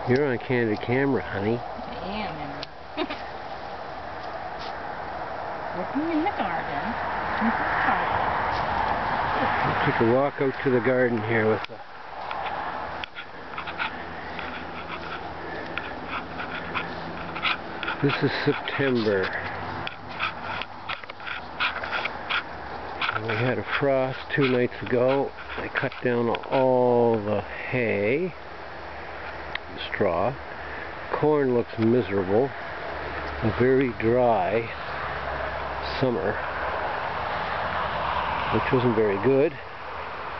You're on candid camera, honey. I am, Emma. Working in the garden. We'll take a walk out to the garden here with the... This is September. We had a frost 2 nights ago. I cut down all the hay, the straw. Corn looks miserable. A very dry summer, which wasn't very good.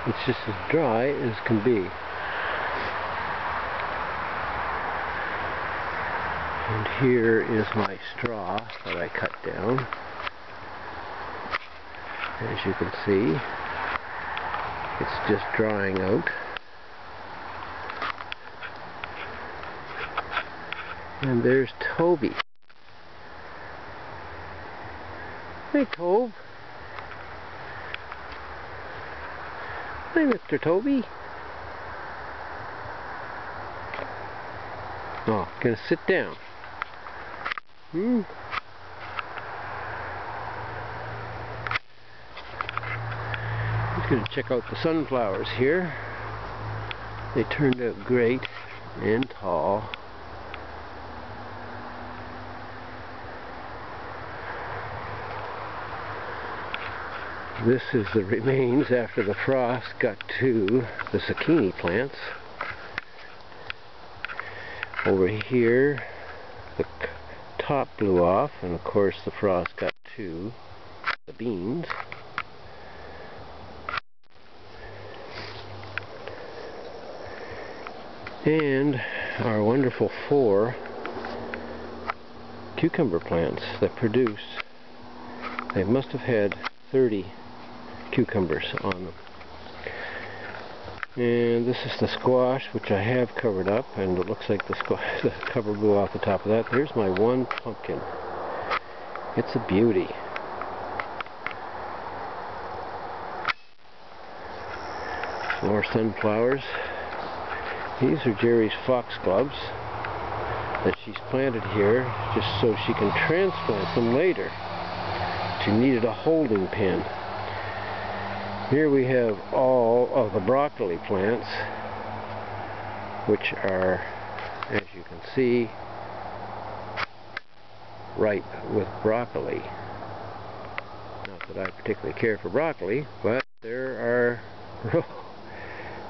It's just as dry as can be. And here is my straw that I cut down. As you can see, it's just drying out. And there's Toby. Hey, Tobe. Hi, Mr. Toby. Oh, gonna sit down. Just gonna check out the sunflowers here. They turned out great and tall. This is the remains after the frost got to the zucchini plants. Over here, the top blew off, and of course the frost got to the beans. And our wonderful 4 cucumber plants that produced, they must have had 30 cucumbers on them. And this is the squash, which I have covered up, and it looks like the cover blew off the top of that. There's my 1 pumpkin. It's a beauty. More sunflowers. These are Jerry's foxgloves that she's planted here just so she can transplant them later. She needed a holding pen. Here we have all of the broccoli plants, which are, as you can see, ripe with broccoli. Not that I particularly care for broccoli, but there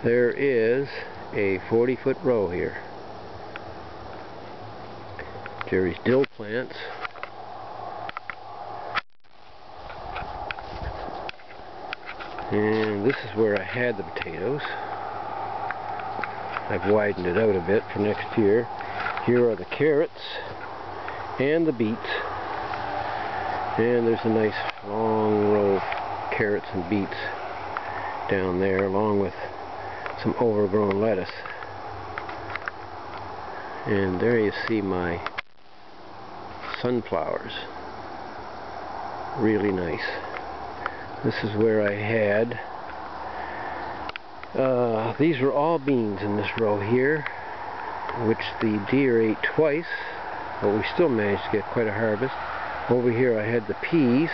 is a 40-foot row here. Jerry's dill plants. And this is where I had the potatoes. I've widened it out a bit for next year. Here are the carrots and the beets. And there's a nice long row of carrots and beets down there, along with some overgrown lettuce. And there you see my sunflowers. Really nice. This is where I had, these were all beans in this row here, which the deer ate twice, but we still managed to get quite a harvest. Over here I had the peas,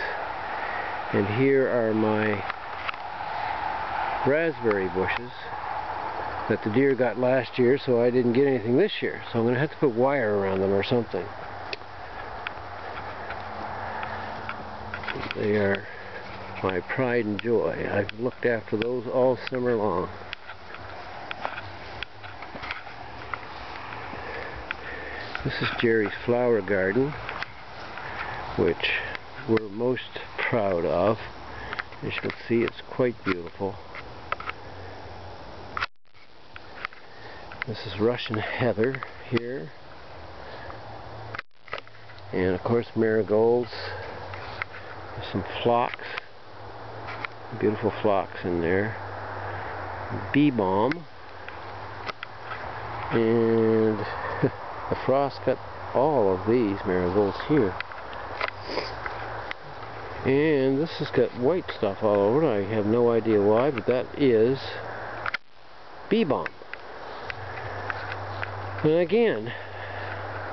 and here are my raspberry bushes that the deer got last year, so I didn't get anything this year. So I'm going to have to put wire around them or something. They are my pride and joy. I've looked after those all summer long. This is Jerry's flower garden, which we're most proud of. As you can see, it's quite beautiful. This is Russian heather here. And of course marigolds. There's some phlox. Beautiful phlox in there. Bee balm. And the frost got all of these marigolds here. And this has got white stuff all over it. I have no idea why, but that is bee balm. And again,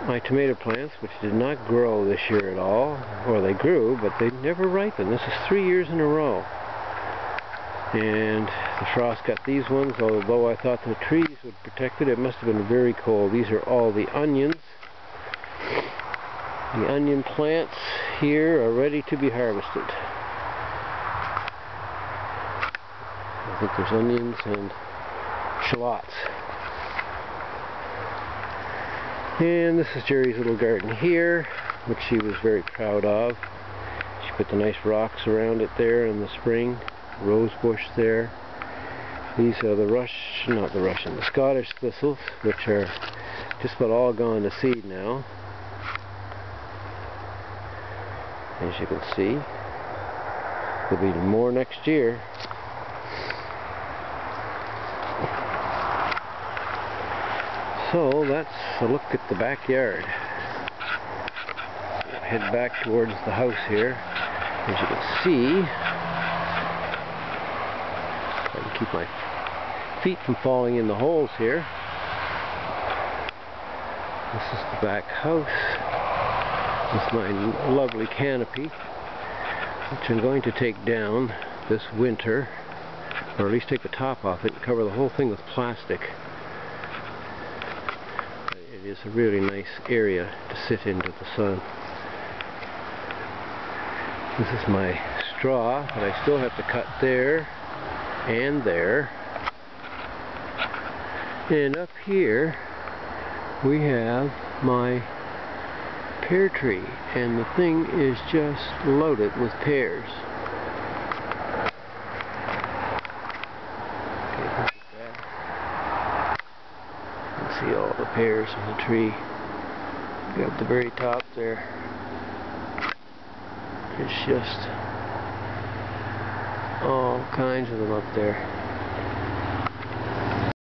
my tomato plants, which did not grow this year at all, or they grew, but they never ripened. This is 3 years in a row. And the frost got these ones, although I thought the trees would protect it. It must have been very cold. These are all the onions. The onion plants here are ready to be harvested. I think there's onions and shallots. And this is Jerry's little garden here, which she was very proud of. She put the nice rocks around it there in the spring. Rose bush there. These are the Scottish thistles, which are just about all gone to seed now. As you can see, there'll be more next year. So that's a look at the backyard. Head back towards the house here. As you can see, I can keep my feet from falling in the holes here. This is the back house with my lovely canopy, which I'm going to take down this winter, or at least take the top off it and cover the whole thing with plastic. It is a really nice area to sit into the sun. This is my straw that I still have to cut there and there. And up here we have my pear tree, and the thing is just loaded with pears. Okay, look at that. You can see all the pears in the tree. Look at the very top there. It's just all kinds of them up there.